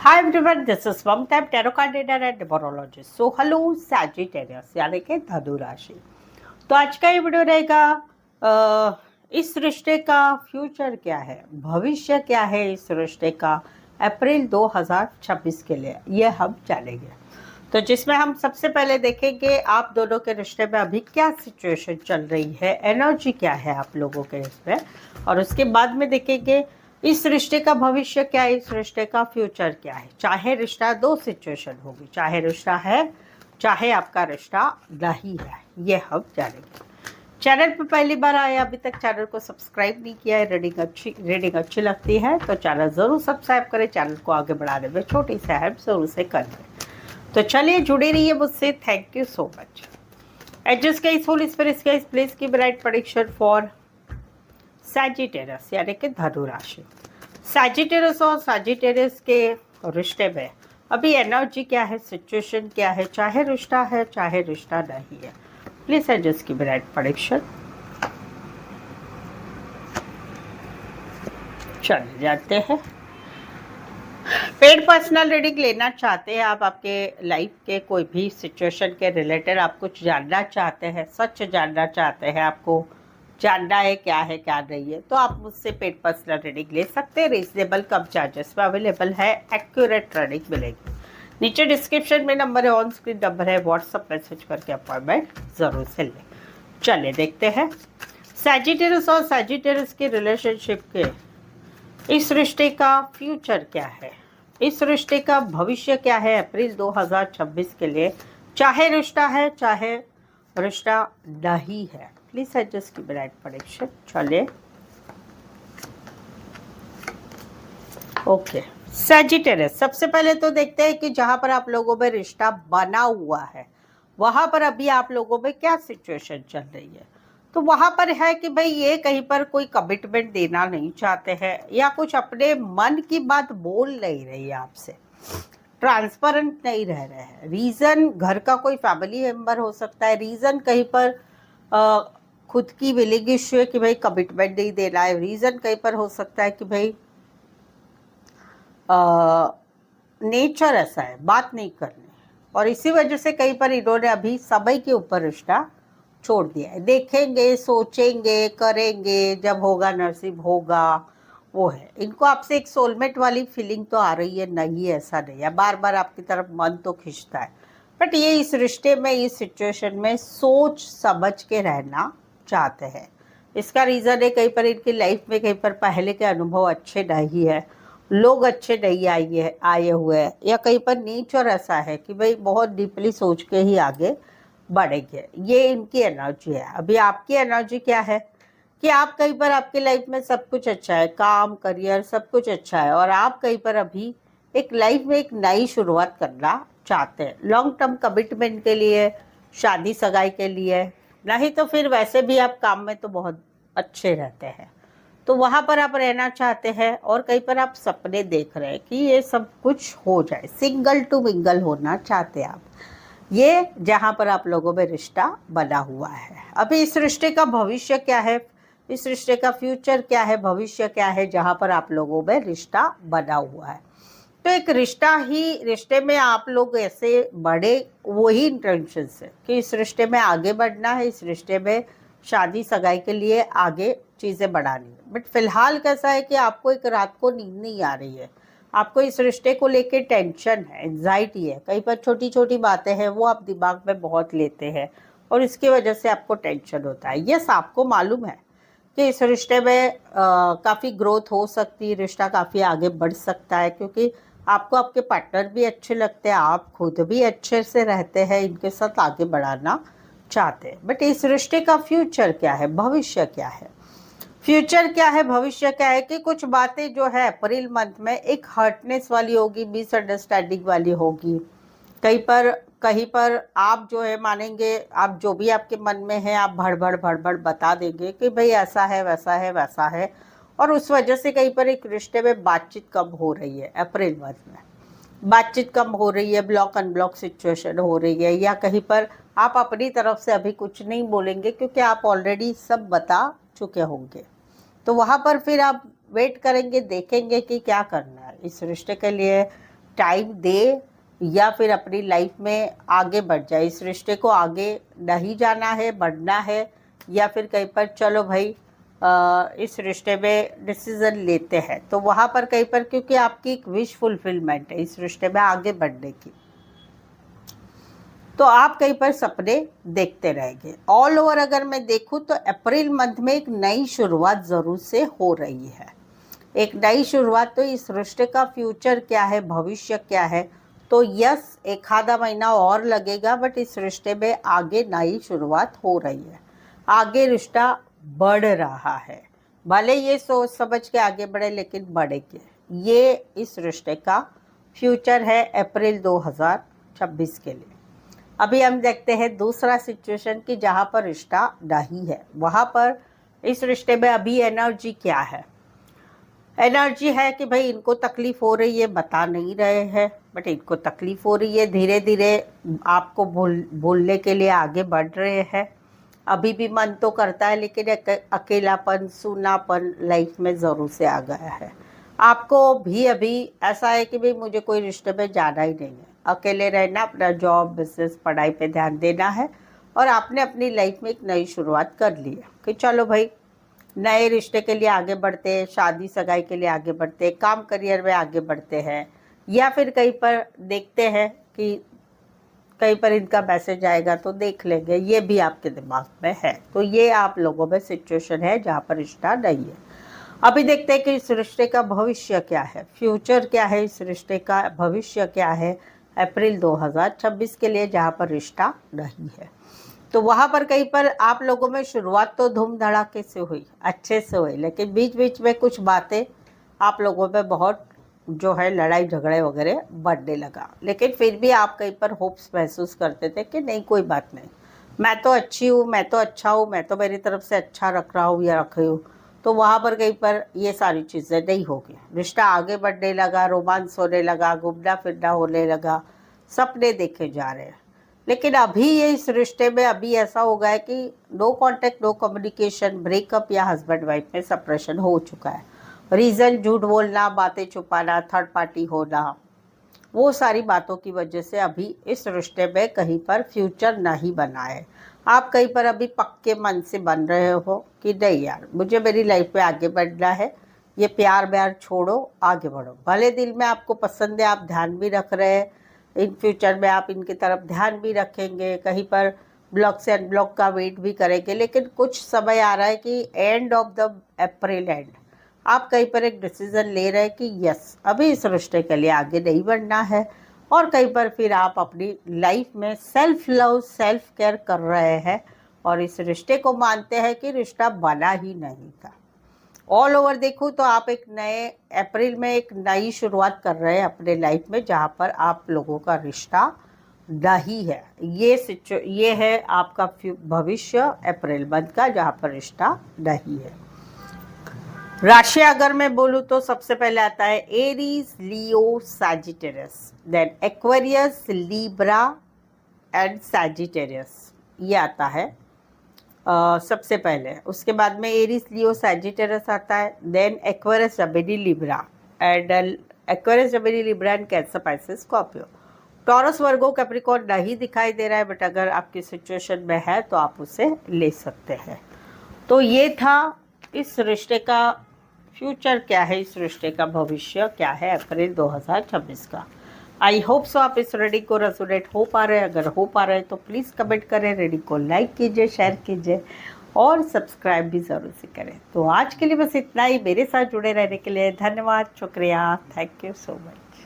Hi everyone, this is Mamta, I'm tarot card reader and numerologist. So hello Sagittarius यानी कि धनु राशि। तो आज का ये वीडियो रहेगा इस रिश्ते का फ्यूचर क्या है, भविष्य क्या है इस रिश्ते का अप्रैल 2026 के लिए, ये हम जानेंगे। तो जिसमें हम सबसे पहले देखेंगे आप दोनों के रिश्ते में अभी क्या सिचुएशन चल रही है, एनर्जी क्या है आप लोगों के इसमें, और उसके बाद में देखेंगे इस रिश्ते का भविष्य क्या है, इस रिश्ते का फ्यूचर क्या है। चाहे रिश्ता दो सिचुएशन होगी, चाहे रिश्ता है चाहे आपका रिश्ता नहीं है, ये हम जानेंगे। चैनल पर पहली बार आए, अभी तक चैनल को सब्सक्राइब नहीं किया है, रीडिंग अच्छी लगती है तो चैनल ज़रूर सब्सक्राइब करें। चैनल को आगे बढ़ाने में छोटी सी हेल्प जरूर से करें। तो चलिए जुड़े रहिए मुझसे। Thank you so much. Adjust guys, Holi spirit guys, please give right prediction for Sagittarius यानी कि धनु राशि। सैजिटेरियस और सैजिटेरियस के रिश्ते में अभी एनर्जी क्या है, सिचुएशन क्या है, चाहे रिश्ता है चाहे रिश्ता नहीं है। Please adjust give right prediction. चलिए जानते हैं। पेड पर्सनल रीडिंग लेना चाहते हैं आप, आपके लाइफ के कोई भी सिचुएशन के रिलेटेड आप कुछ जानना चाहते हैं, सच जानना चाहते हैं, आपको जानना है क्या है क्या नहीं है, तो आप मुझसे पेड पर्सनल रीडिंग ले सकते हैं। रीजनेबल कम चार्जेस में अवेलेबल है, एक्यूरेट रीडिंग मिलेगी। नीचे डिस्क्रिप्शन में नंबर है, ऑन स्क्रीन नंबर है, व्हाट्सअप मैसेज करके अपॉइंटमेंट जरूर से लें। चलिए देखते हैं सैजिटेरियस और सैजिटेरियस के रिलेशनशिप के इस रिश्ते का फ्यूचर क्या है, इस रिश्ते का भविष्य क्या है अप्रैल 2026 के लिए, चाहे रिश्ता है चाहे रिश्ता नहीं है। Please adjust give right prediction. चलिए ओके सैजिटेरियस, सबसे पहले तो देखते हैं कि जहां पर आप लोगों में रिश्ता बना हुआ है वहां पर अभी आप लोगों में क्या सिचुएशन चल रही है। तो वहां पर है कि भाई ये कहीं पर कोई कमिटमेंट देना नहीं चाहते हैं, या कुछ अपने मन की बात बोल नहीं रही है आपसे, ट्रांसपेरेंट नहीं रह रहे हैं। रीज़न घर का कोई फैमिली मेम्बर हो सकता है, रीज़न कहीं पर खुद की विलिंग इश्यू है कि भाई कमिटमेंट नहीं देना है, रीज़न कहीं पर हो सकता है कि भाई नेचर ऐसा है बात नहीं करनी, और इसी वजह से कहीं पर इन्होंने अभी समय के ऊपर रिश्ता छोड़ दिया है। देखेंगे, सोचेंगे, करेंगे, जब होगा नसीब होगा, वो है। इनको आपसे एक सोलमेट वाली फीलिंग तो आ रही है, नहीं ऐसा नहीं है, बार बार आपकी तरफ मन तो खिंचता है, बट ये इस रिश्ते में, इस सिचुएशन में सोच समझ के रहना चाहते हैं। इसका रीज़न है कहीं पर इनकी लाइफ में कहीं पर पहले के अनुभव अच्छे नहीं है, लोग अच्छे नहीं आए हुए हैं, या कहीं पर नेचर ऐसा है कि भाई बहुत डीपली सोच के ही आगे बढ़ेंगे। ये इनकी एनर्जी है। अभी आपकी एनर्जी क्या है कि आप कहीं पर, आपकी लाइफ में सब कुछ अच्छा है, काम करियर सब कुछ अच्छा है, और आप कहीं पर अभी एक लाइफ में एक नई शुरुआत करना चाहते हैं, लॉन्ग टर्म कमिटमेंट के लिए, शादी सगाई के लिए, नहीं तो फिर वैसे भी आप काम में तो बहुत अच्छे रहते हैं, तो वहाँ पर आप रहना चाहते हैं, और कहीं पर आप सपने देख रहे हैं कि ये सब कुछ हो जाए, सिंगल टू मिंगल होना चाहते हैं आप। ये जहाँ पर आप लोगों में रिश्ता बना हुआ है। अभी इस रिश्ते का भविष्य क्या है, इस रिश्ते का फ्यूचर क्या है, भविष्य क्या है, जहाँ पर आप लोगों में रिश्ता बना हुआ है। तो एक रिश्ता ही, रिश्ते में आप लोग ऐसे बढ़े वही इंटेंशन से कि इस रिश्ते में आगे बढ़ना है, इस रिश्ते में शादी सगाई के लिए आगे चीज़ें बढ़ानी है। बट फिलहाल कैसा है कि आपको एक रात को नींद नहीं आ रही है, आपको इस रिश्ते को लेके टेंशन है, एंजाइटी है, कहीं पर छोटी छोटी बातें हैं वो आप दिमाग में बहुत लेते हैं, और इसकी वजह से आपको टेंशन होता है। यस, आपको मालूम है कि इस रिश्ते में काफ़ी ग्रोथ हो सकती है, रिश्ता काफ़ी आगे बढ़ सकता है, क्योंकि आपको आपके पार्टनर भी अच्छे लगते हैं, आप खुद भी अच्छे से रहते हैं, इनके साथ आगे बढ़ाना चाहते हैं। बट इस रिश्ते का फ्यूचर क्या है, भविष्य क्या है, फ्यूचर क्या है, भविष्य क्या है कि कुछ बातें जो है अप्रैल मंथ में एक हर्टनेस वाली होगी, मिसअंडरस्टैंडिंग वाली होगी। कहीं पर आप जो है मानेंगे, आप जो भी आपके मन में है आप भड़ बता देंगे कि भाई ऐसा है वैसा है वैसा है, और उस वजह से कहीं पर एक रिश्ते में बातचीत कम हो रही है। अप्रैल मंथ में बातचीत कम हो रही है, ब्लॉक अनब्लॉक सिचुएशन हो रही है, या कहीं पर आप अपनी तरफ से अभी कुछ नहीं बोलेंगे क्योंकि आप ऑलरेडी सब बता चुके होंगे। तो वहाँ पर फिर आप वेट करेंगे, देखेंगे कि क्या करना है इस रिश्ते के लिए। टाइम दे या फिर अपनी लाइफ में आगे बढ़ जाए। इस रिश्ते को आगे नहीं जाना है, बढ़ना है, या फिर कहीं पर चलो भाई इस रिश्ते में डिसीजन लेते हैं, तो वहाँ पर कहीं पर क्योंकि आपकी एक विश फुलफिलमेंट है इस रिश्ते में आगे बढ़ने की, तो आप कहीं पर सपने देखते रहेंगे। ऑल ओवर अगर मैं देखूं तो अप्रैल मंथ में एक नई शुरुआत ज़रूर से हो रही है। एक नई शुरुआत, तो इस रिश्ते का फ्यूचर क्या है, भविष्य क्या है, तो यस एक आधा महीना और लगेगा, बट इस रिश्ते में आगे नई शुरुआत हो रही है, आगे रिश्ता बढ़ रहा है। भले ये सोच समझ के आगे बढ़े, लेकिन बढ़ेंगे। ये इस रिश्ते का फ्यूचर है अप्रैल 2026 के लिए। अभी हम देखते हैं दूसरा सिचुएशन कि जहाँ पर रिश्ता नहीं है, वहाँ पर इस रिश्ते में अभी एनर्जी क्या है। एनर्जी है कि भाई इनको तकलीफ हो रही है, बता नहीं रहे हैं, बट इनको तकलीफ हो रही है, धीरे धीरे आपको बोलने के लिए आगे बढ़ रहे हैं। अभी भी मन तो करता है, लेकिन अकेलापन, सूनापन लाइफ में ज़रूर से आ गया है। आपको भी अभी ऐसा है कि भाई मुझे कोई रिश्ते में जाना ही नहीं है, अकेले रहना, अपना जॉब, बिजनेस, पढ़ाई पे ध्यान देना है, और आपने अपनी लाइफ में एक नई शुरुआत कर ली है कि चलो भाई नए रिश्ते के लिए आगे बढ़ते हैं, शादी सगाई के लिए आगे बढ़ते हैं, काम करियर में आगे बढ़ते हैं, या फिर कहीं पर देखते हैं कि कहीं पर इनका मैसेज आएगा तो देख लेंगे, ये भी आपके दिमाग में है। तो ये आप लोगों में सिचुएशन है जहाँ पर रिश्ता नहीं है। अभी देखते हैं कि इस रिश्ते का भविष्य क्या है, फ्यूचर क्या है, इस रिश्ते का भविष्य क्या है अप्रैल 2026 के लिए, जहाँ पर रिश्ता नहीं है। तो वहाँ पर कहीं पर आप लोगों में शुरुआत तो धूम धड़ाके से हुई, अच्छे से हुई, लेकिन बीच बीच में कुछ बातें आप लोगों में बहुत जो है लड़ाई झगड़े वगैरह बढ़ने लगा। लेकिन फिर भी आप कहीं पर होप्स महसूस करते थे कि नहीं कोई बात नहीं, मैं तो अच्छी हूँ, मैं तो अच्छा हूँ, मैं तो मेरी तरफ से अच्छा रख रहा हूँ या रख रही हूँ। तो वहाँ पर कहीं पर ये सारी चीज़ें नहीं होगी, रिश्ता आगे बढ़ने लगा, रोमांस होने लगा, घूमना फिरना होने लगा, सपने देखे जा रहे हैं। लेकिन अभी ये इस रिश्ते में अभी ऐसा हो गया है कि no contact, no communication, breakup या हस्बैंड वाइफ में सेपरेशन हो चुका है। रीज़न झूठ बोलना, बातें छुपाना, थर्ड पार्टी होना, वो सारी बातों की वजह से अभी इस रिश्ते में कहीं पर फ्यूचर नहीं बना है। आप कहीं पर अभी पक्के मन से बन रहे हो कि नहीं यार मुझे मेरी लाइफ में आगे बढ़ना है, ये प्यार व्यार छोड़ो, आगे बढ़ो। भले दिल में आपको पसंद है, आप ध्यान भी रख रहे हैं, इन फ्यूचर में आप इनकी तरफ ध्यान भी रखेंगे, कहीं पर ब्लॉक से अनब्लॉक का वेट भी करेंगे, लेकिन कुछ समय आ रहा है कि end of the April and आप कहीं पर एक डिसीज़न ले रहे हैं कि यस अभी इस रिश्ते के लिए आगे नहीं बढ़ना है, और कहीं पर फिर आप अपनी लाइफ में सेल्फ लव, सेल्फ केयर कर रहे हैं, और इस रिश्ते को मानते हैं कि रिश्ता बना ही नहीं था। ऑल ओवर देखूँ तो आप एक नए अप्रैल में एक नई शुरुआत कर रहे हैं अपने लाइफ में, जहाँ पर आप लोगों का रिश्ता नहीं है। ये है आपका भविष्य अप्रैल मंथ का, जहाँ पर रिश्ता नहीं है। राशि अगर मैं बोलूँ तो सबसे पहले आता है Aries, Leo, Sagittarius, then Aquarius, Libra and Sagittarius, ये आता है सबसे पहले। उसके बाद में एरीज, लियो, सैजिटेरियस आता है, then Aquarius, Gemini, Libra and Aquarius, Gemini, Libra and Cancer, Pisces, Scorpio. Taurus, Virgo, Capricorn नहीं दिखाई दे रहा है, बट अगर आपकी सिचुएशन में है तो आप उसे ले सकते हैं। तो ये था इस रिश्ते का फ्यूचर क्या है, इस रिश्ते का भविष्य क्या है अप्रैल 2026 का। आई होप सो आप इस रीडिंग को रेजोनेट हो पा रहे हैं। अगर हो पा रहे हैं तो प्लीज़ कमेंट करें, रीडिंग को लाइक कीजिए, शेयर कीजिए और सब्सक्राइब भी ज़रूर से करें। तो आज के लिए बस इतना ही। मेरे साथ जुड़े रहने के लिए धन्यवाद, शुक्रिया, थैंक यू सो मच।